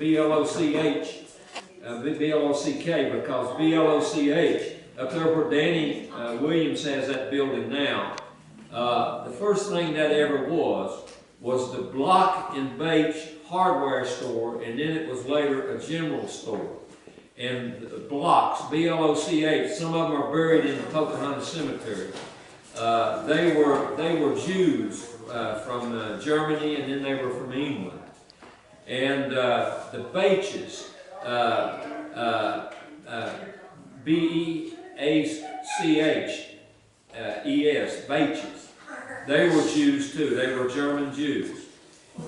B-L-O-C-H, B-L-O-C-K, because B-L-O-C-H, up there where Danny Williams has that building now, the first thing that ever was the Block and Bache hardware store, and then it was later a general store. And the blocks, B-L-O-C-H, some of them are buried in the Pocahontas Cemetery. They were Jews from Germany, and then they were from England. And the Baches, B-E-A-C-H-E-S, Baches, they were Jews too. They were German Jews.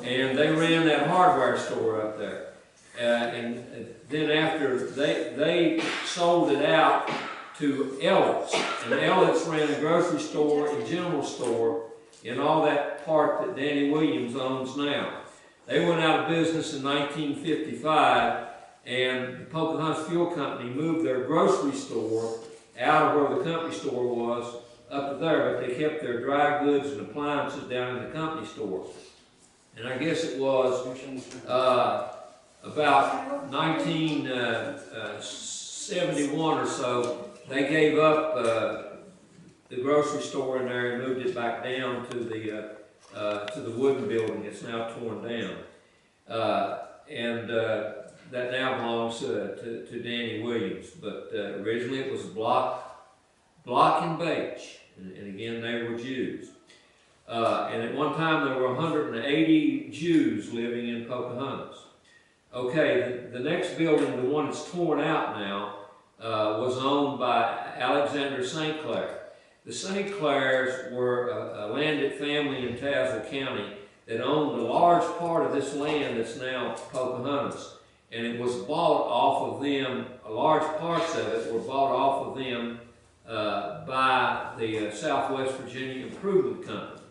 And they ran that hardware store up there. And then after they sold it out to Ellis, and Ellis ran a grocery store and general store in all that part that Danny Williams owns now. They went out of business in 1955, and the Pocahontas Fuel Company moved their grocery store out of where the company store was up to there, but they kept their dry goods and appliances down in the company store. And I guess it was about 1971 or so, they gave up the grocery store in there and moved it back down to the wooden building. It's now torn down. That now belongs to Danny Williams. But originally it was Block and Bache. And again, they were Jews. And at one time there were 180 Jews living in Pocahontas. Okay, the next building, the one that's torn out now, was owned by Alexander St. Clair. The St. Clairs were a landed family in Tazewell County that owned a large part of this land that's now Pocahontas. And it was bought off of them, large parts of it were bought off of them by the Southwest Virginia Improvement Company.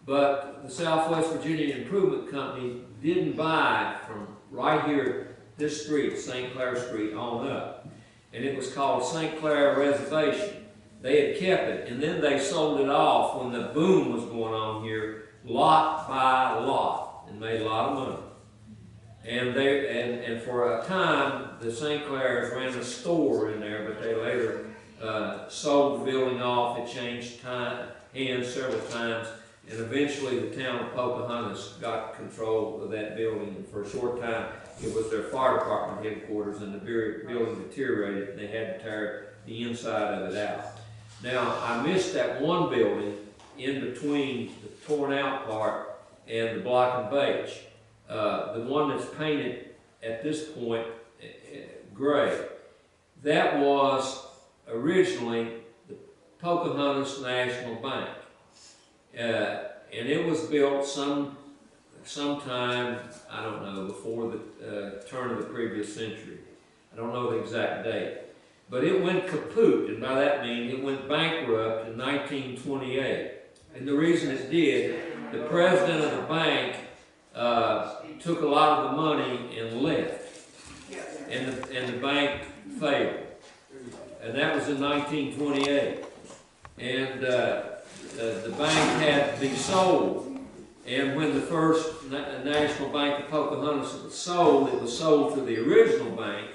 But the Southwest Virginia Improvement Company didn't buy from right here, this street, St. Clair Street, on up. And it was called St. Clair Reservation. They had kept it, and then they sold it off when the boom was going on here, lot by lot, and made a lot of money. And for a time, the St. Clairs ran a store in there, but they later sold the building off. It changed hands several times, and eventually the town of Pocahontas got control of that building. And for a short time, it was their fire department headquarters, and the building deteriorated, and they had to tear the inside of it out. Now, I missed that one building in between the torn out part and the Block and Bache. The one that's painted at this point gray. That was originally the Pocahontas National Bank. And it was built sometime, I don't know, before the turn of the previous century. I don't know the exact date. But it went kaput, and by that means it went bankrupt in 1928. And the reason it did, the president of the bank took a lot of the money and left. And the bank failed. And that was in 1928. And the bank had to be sold. And when the first National Bank of Pocahontas was sold, it was sold to the original bank,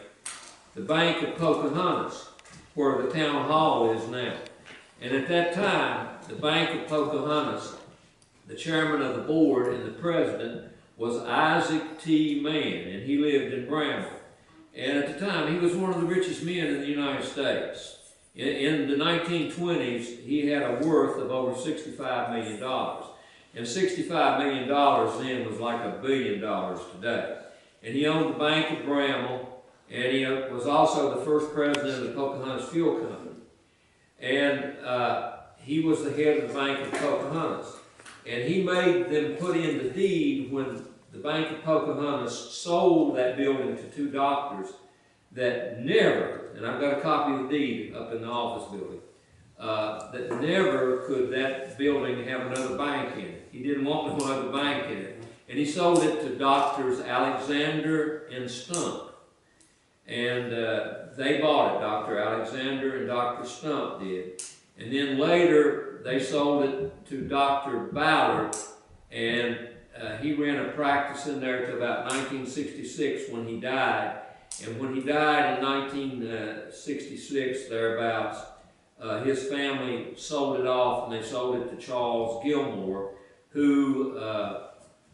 the Bank of Pocahontas, where the town hall is now. And at that time, the Bank of Pocahontas, the chairman of the board and the president was Isaac T. Mann, and he lived in Bramble. And at the time, he was one of the richest men in the United States. In the 1920s, he had a worth of over $65 million. And $65 million then was like $1 billion today. And he owned the Bank of Bramble, and he was also the first president of the Pocahontas Fuel Company. And he was the head of the Bank of Pocahontas. And he made them put in the deed when the Bank of Pocahontas sold that building to two doctors that never, and I've got a copy of the deed up in the office building, that never could that building have another bank in it. He didn't want no other bank in it. And he sold it to Doctors Alexander and Stump. And they bought it, Dr. Alexander and Dr. Stump did. And then later, they sold it to Dr. Ballard and he ran a practice in there till about 1966 when he died. And when he died in 1966, thereabouts, his family sold it off, and they sold it to Charles Gilmore, who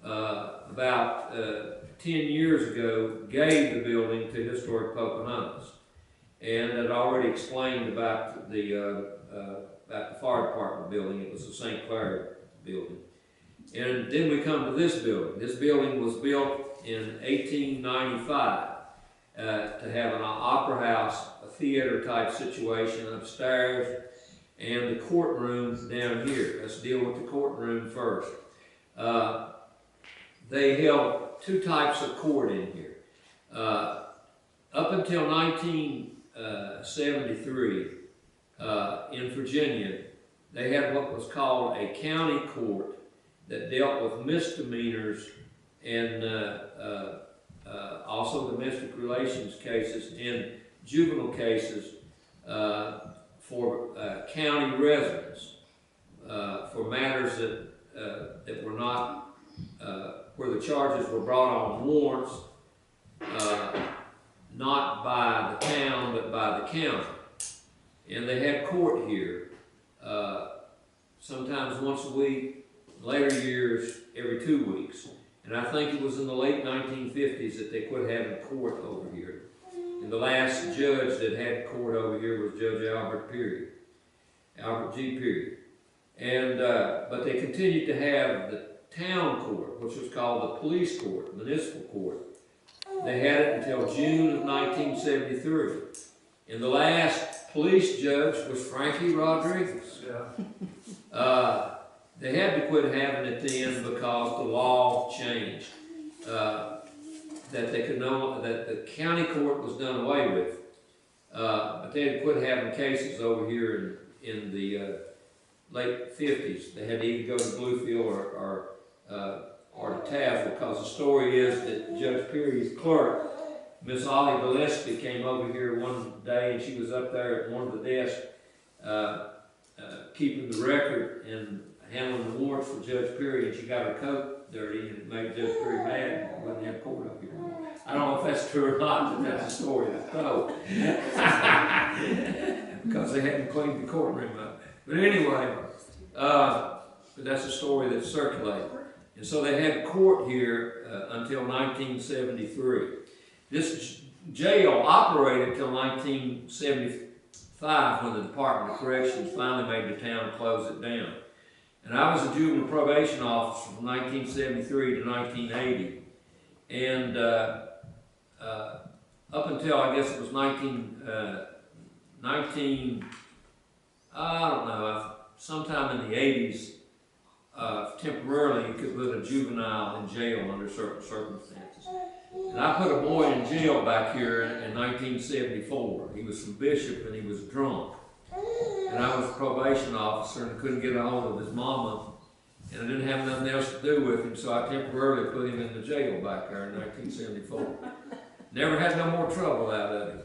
about 10 years ago gave the building to Historic Pocahontas. And had already explained about the fire department building. It was the St. Clair building. And then we come to this building. This building was built in 1895 to have an opera house, a theater type situation upstairs, and the courtroom down here. Let's deal with the courtroom first. They held two types of court in here. Up until 1973, in Virginia, they had what was called a county court that dealt with misdemeanors and also domestic relations cases and juvenile cases for county residents for matters that were not, where the charges were brought on warrants, not by the town but by the county. And they had court here sometimes once a week, later years every 2 weeks. And I think it was in the late 1950s that they quit having court over here. And the last judge that had court over here was Judge Albert G. Period. And but they continued to have the town court, which was called the police court, municipal court. They had it until June of 1973. And the last police judge was Frankie Rodriguez. They had to quit having it then because the law changed. That they could that the county court was done away with. But they had to quit having cases over here in the late 50s. They had to either go to Bluefield or to Tazewell, because the story is that Judge Perry's clerk, Miss Ollie Gillespie, came over here one day, and she was up there at one of the desks keeping the record and handling the warrants for Judge Perry, and she got her coat dirty, and it made Judge Perry mad and wouldn't have court up here. I don't know if that's true or not, but that's a story that's told. Because they hadn't cleaned the courtroom up. But anyway, but that's a story that's circulated. And so they had court here until 1973. This jail operated until 1975 when the Department of Corrections finally made the town close it down. And I was a juvenile probation officer from 1973 to 1980. And up until, I guess it was sometime in the 80s, temporarily you could put a juvenile in jail under certain circumstances. And I put a boy in jail back here in 1974. He was from Bishop and he was drunk. And I was a probation officer and couldn't get a hold of his mama. And I didn't have nothing else to do with him, so I temporarily put him in the jail back there in 1974. Never had no more trouble out of him.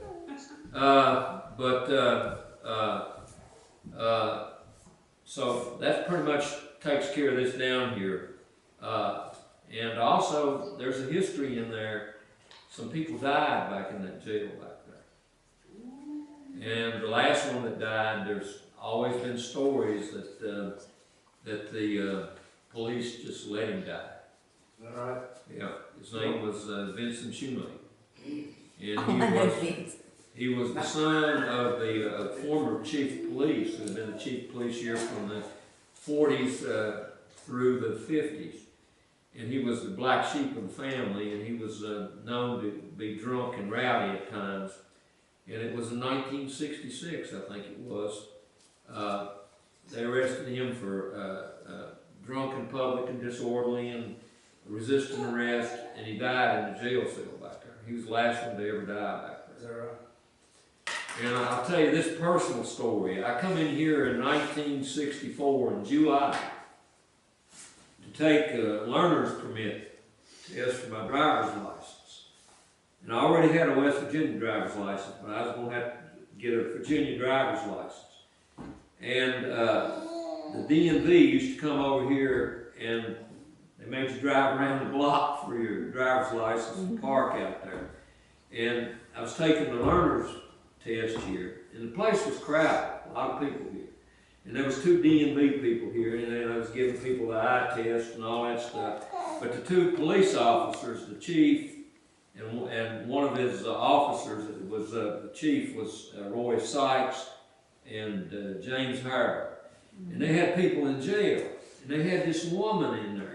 So that pretty much takes care of this down here. And also, there's a history in there. Some people died back in that jail back there. And the last one that died, there's always been stories that the police just let him die. Is that right? Yeah. His name was Vincent Shoemake. And he was the son of the former chief of police, who had been the chief of police here from the 40s through the 50s. And he was the black sheep of the family, and he was known to be drunk and rowdy at times. And it was in 1966, I think it was, they arrested him for drunk in public and disorderly and resisting arrest, and he died in the jail cell back there. He was the last one to ever die back there. Is that right? And I'll tell you this personal story. I come in here in 1964 in July to take a learner's permit test for my driver's license. And I already had a West Virginia driver's license, but I was going to have to get a Virginia driver's license. And the DMV used to come over here, and They made you drive around the block for your driver's license to park out there. And I was taking the learner's test here, and the place was crowded, a lot of people here. And there was 2 DMV people here, and then I was giving people the eye test and all that stuff. But the 2 police officers, the chief and one of his officers, was the chief was Roy Sykes and James Harrell. And they had people in jail, and they had this woman in there.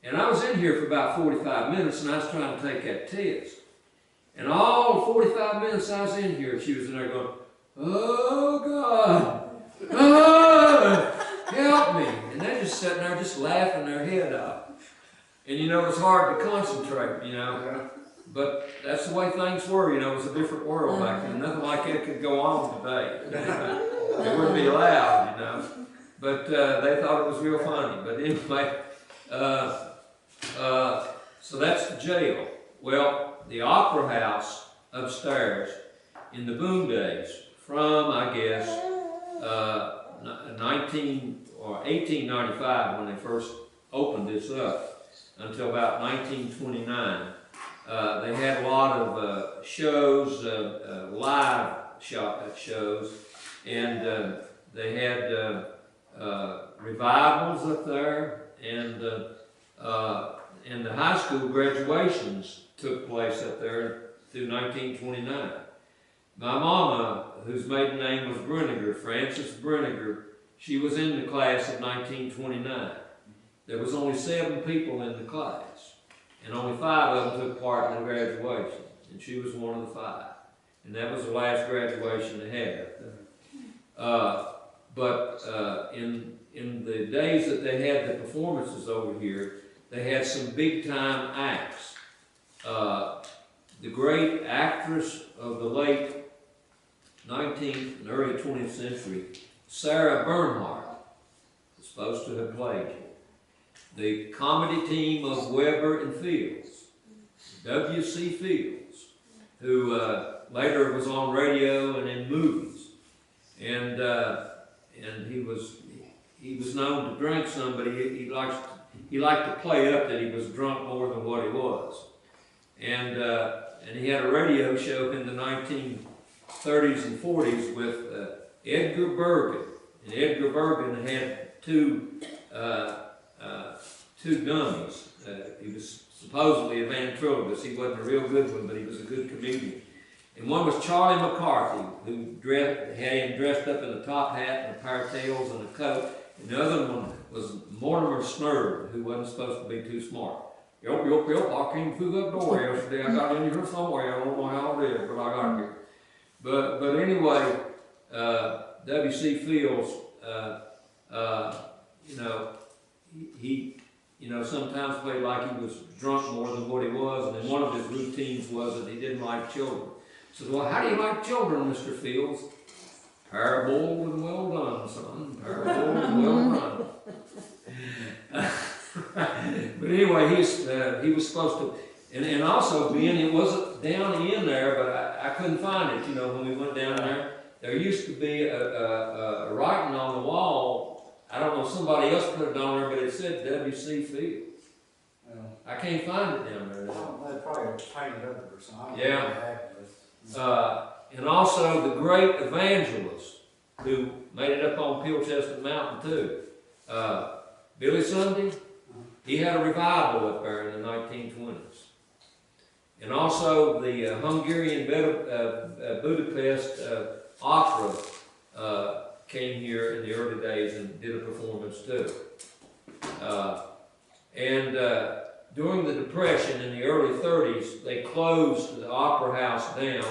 And I was in here for about 45 minutes, and I was trying to take that test. And all 45 minutes I was in here, she was in there going, "Oh, God, help me." And they just sitting there just laughing their head off. And, you know, it was hard to concentrate, you know. But that's the way things were, you know. It was a different world back then. Nothing like that could go on today. It wouldn't be allowed, you know. But they thought it was real funny. But anyway, so that's the jail. Well, the Opera House upstairs in the boom days, from, I guess, 1895 when they first opened this up, until about 1929. They had a lot of shows, live shows, and they had revivals up there, and the high school graduations took place up there through 1929. My mama, whose maiden name was Bruniger, Frances Bruniger, she was in the class of 1929. There was only 7 people in the class, and only 5 of them took part in the graduation, and she was one of the 5. And that was the last graduation they had up there. In the days that they had the performances over here, they had some big-time acts. The great actress of the late 19th and early 20th century, Sarah Bernhardt, was supposed to have played here. The comedy team of Weber and Fields, W.C. Fields, who later was on radio and in movies, and he was known to drink some, but he liked to play up that he was drunk more than what he was, and he had a radio show in the 1930s and 40s with Edgar Bergen, and Edgar Bergen had two dummies. He was supposedly a ventriloquist. He wasn't a real good one, but he was a good comedian. And one was Charlie McCarthy, who had him dressed up in a top hat and a pair of tails and a coat. And the other one was Mortimer Snurd, who wasn't supposed to be too smart. Yep, I came through that door yesterday. I got in here somewhere. I don't know how I did, but I got here. But anyway, W.C. Fields, he sometimes played like he was drunk more than what he was, and then one of his routines was that he didn't like children. So, well, how do you like children, Mr. Fields? Parboiled and well done, son. Parboiled and well done. But anyway, he was supposed to, and also being, it wasn't down in there, but I couldn't find it. You know, when we went down there, there used to be a writing on the wall. I don't know, somebody else put it on there, but it said W.C. Fields. I can't find it down there now. They probably painted up or something. Yeah. And also the great evangelist who made it up on Pilchester Mountain too. Billy Sunday, he had a revival up there in the 1920s. And also the Hungarian Budapest Opera came here in the early days and did a performance too. During the Depression in the early 30s, they closed the Opera House down,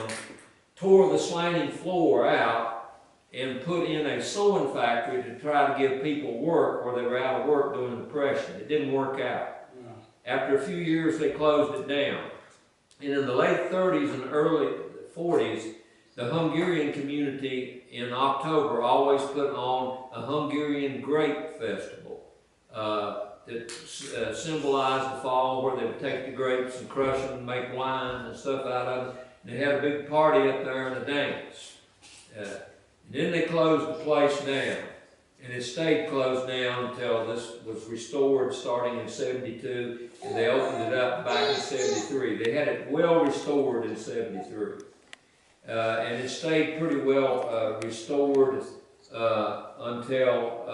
tore the slanting floor out, and put in a sewing factory to try to give people work where they were out of work during the Depression. It didn't work out. After a few years, they closed it down. And in the late 30s and early 40s, the Hungarian community in October always put on a Hungarian grape festival that symbolized the fall, where they would take the grapes and crush them and make wine and stuff out of it. And they had a big party up there and a dance. And then they closed the place down. and it stayed closed down until this was restored starting in 72, and they opened it up back in 73. They had it well restored in 73. And it stayed pretty well restored until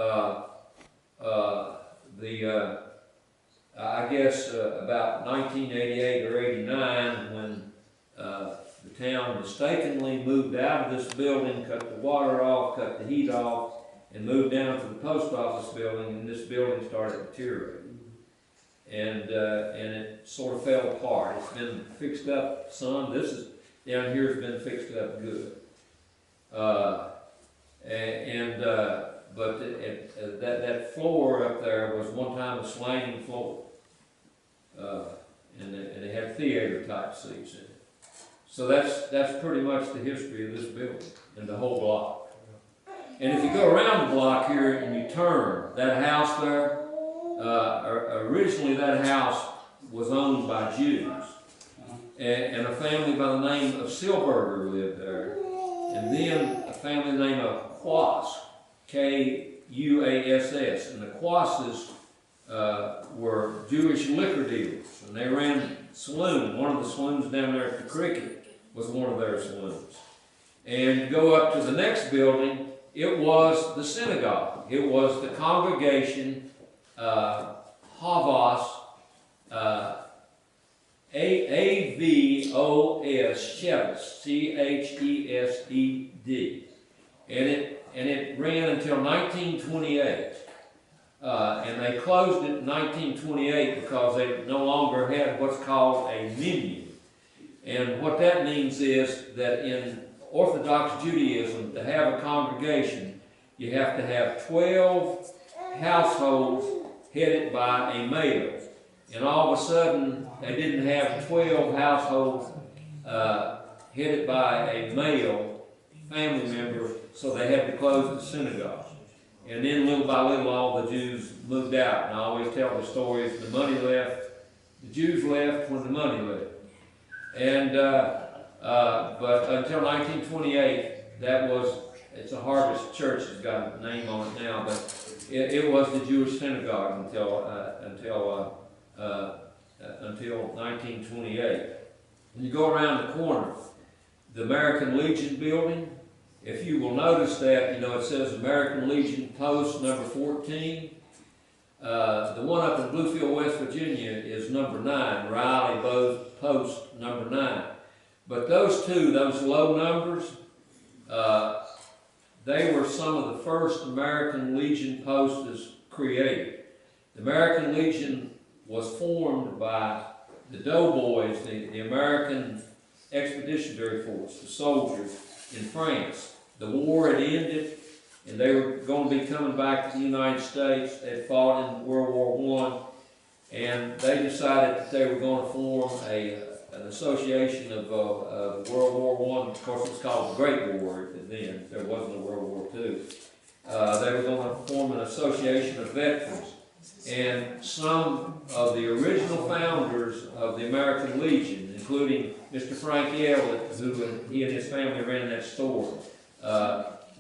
I guess about 1988 or 89, when the town mistakenly moved out of this building, cut the water off, cut the heat off, and moved down to the post office building, and this building started deteriorating. And it sort of fell apart. It's been fixed up some. This is down here has been fixed up good. But that floor up there was one time a sliding floor. And it had theater type seats in it. So that's pretty much the history of this building and the whole block. And if you go around the block here and you turn, that house there, originally that house was owned by Jews. And a family by the name of Silberger lived there. And then a family named Quass, K-U-A-S-S. And the Quasses were Jewish liquor dealers. And they ran a saloon. One of the saloons down there at the Cricket was one of their saloons. And you go up to the next building, it was the synagogue. It was the congregation, Havas, A-V-O-S, Chesed, C-H-E-S-E-D. And it ran until 1928. And they closed it in 1928 because they no longer had what's called a menu. And what that means is that in Orthodox Judaism, to have a congregation, you have to have 12 households headed by a male. And all of a sudden, they didn't have 12 households headed by a male family member, so they had to close the synagogue. And then little by little, all the Jews moved out. And I always tell the story, if the money left, the Jews left when the money left. And, but until 1928, it's a Harvest Church, it's got a name on it now, but it was the Jewish synagogue until 1928. When you go around the corner, the American Legion building, if you will notice that, it says American Legion Post number 14. The one up in Bluefield, West Virginia is number 9, Riley Post number 9. But those two, those low numbers, they were some of the first American Legion posts created. The American Legion was formed by the doughboys, the American Expeditionary Force, the soldiers in France. The war had ended, and they were going to be coming back to the United States. They had fought in World War I, and they decided that they were going to form an association of World War I. Of course, it was called the Great War then. There wasn't a World War II. They were going to form an association of veterans. And some of the original founders of the American Legion, including Mr. Frank Elliott, he and his family ran that store,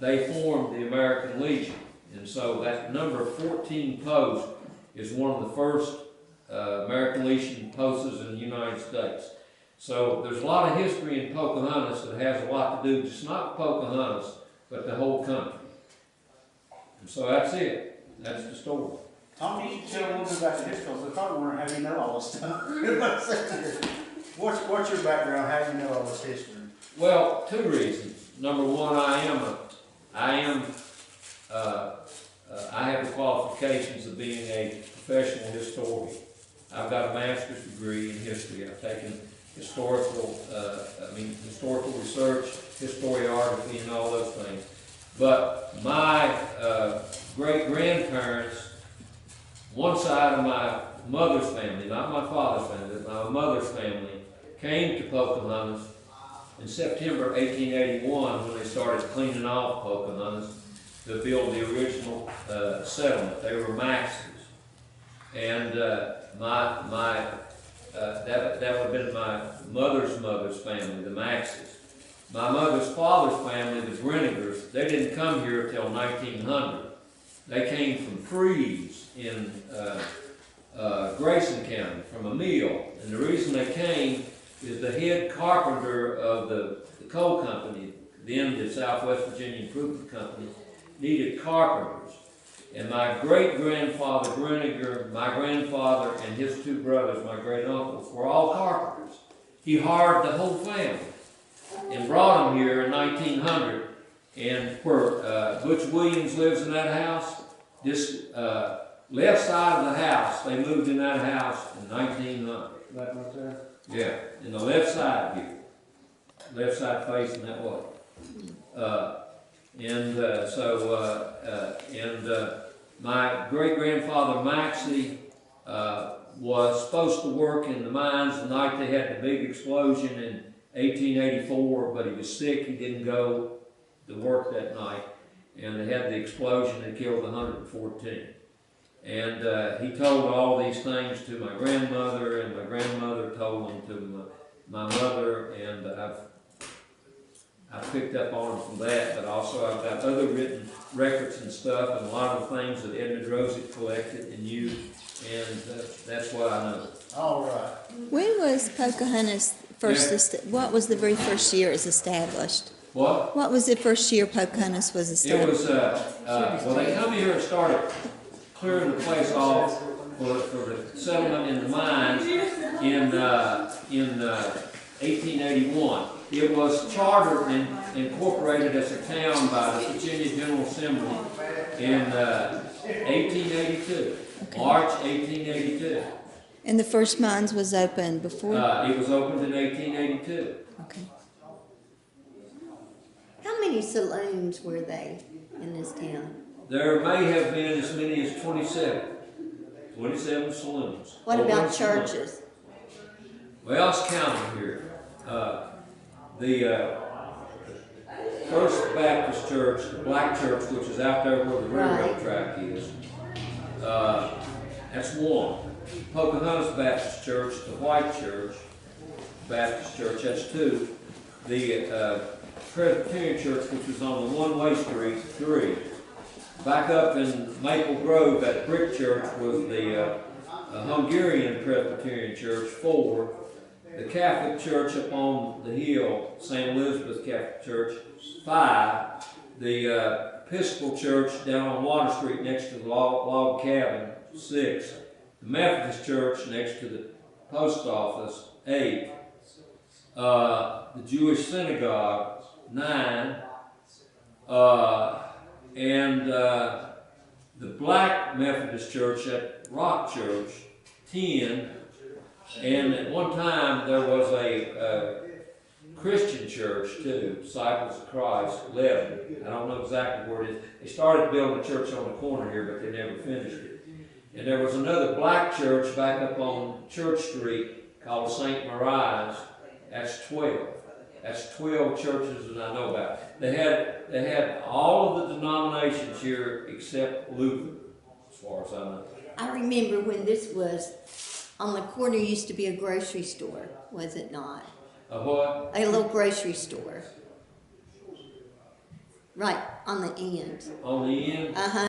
they formed the American Legion. And so that number 14 post is one of the first American Legion posts in the United States. So there's a lot of history in Pocahontas that has a lot to do, just not Pocahontas, but the whole country. And so that's it. That's the story. Tom, you should tell a little bit about your history, because I probably wondering how you know all this stuff. What's your background? How do you know all this history? Well, two reasons. Number one, I have the qualifications of being a professional historian. I've got a master's degree in history. I've taken historical research, historiography, and all those things. But my great-grandparents, one side of my mother's family, not my father's family, but my mother's family, came to Pocahontas in September 1881 when they started cleaning off Pocahontas to build the original settlement. They were Maxes. And that would have been my mother's family, the Maxes. My mother's father's family, the Grenagers, they didn't come here until 1900. They came from Freeze in Grayson County, from a mill. And the reason they came is the head carpenter of the coal company, then the Southwest Virginia Improvement Company, needed carpenters. And my great-grandfather Greniger, my grandfather, and his two brothers, my great-uncles, were all carpenters. He hired the whole family and brought them here in 1900. And where Butch Williams lives in that house, this left side of the house, they moved in that house in 1900. That right there? Yeah, in the left side here. Left side facing that way. My great-grandfather Maxie was supposed to work in the mines the night they had the big explosion in 1884, but he was sick, he didn't go to work that night, and they had the explosion that killed 114. And he told all these things to my grandmother, and my grandmother told them to my mother, and I picked up on them from that, but also I've got other written records and stuff, and a lot of things that Edmund Rosick collected and used, and that's why I know. All right. When was Pocahontas first, what was the very first year it was established? What? What was the first year Pocahontas was It established? was, well, they come here and started clearing the place off for the settlement in the mines in 1881. It was chartered and incorporated as a town by the Virginia General Assembly in 1882, Okay. March 1882. And the first mines was opened before? It was opened in 1882. Okay. How many saloons were they in this town? There may have been as many as 27 saloons. What Open about saloons. churches? Well, let's count them here. The First Baptist Church, the Black Church, which is out there where the railroad Right. track is, that's one. Pocahontas Baptist Church, the White Church, Baptist Church, that's two. The Presbyterian Church, which was on the one-way street, three. Back up in Maple Grove, that brick church was the Hungarian Presbyterian Church, four. The Catholic Church up on the hill, St. Elizabeth Catholic Church, five. The Episcopal Church down on Water Street next to the log cabin, six. The Methodist Church next to the post office, eight. The Jewish Synagogue, nine. And the Black Methodist Church at Rock Church, 10. And at one time there was a Christian church too, Disciples of Christ, 11. I don't know exactly where it is. They started building a church on the corner here, but they never finished it. And there was another black church back up on Church Street called St. Mariah's. That's 12. That's 12 churches that I know about. They had all of the denominations here except Luther, as far as I know. I remember when this was, on the corner used to be a grocery store, was it not? A what? A little grocery store. Right, on the end. On the end? Uh-huh.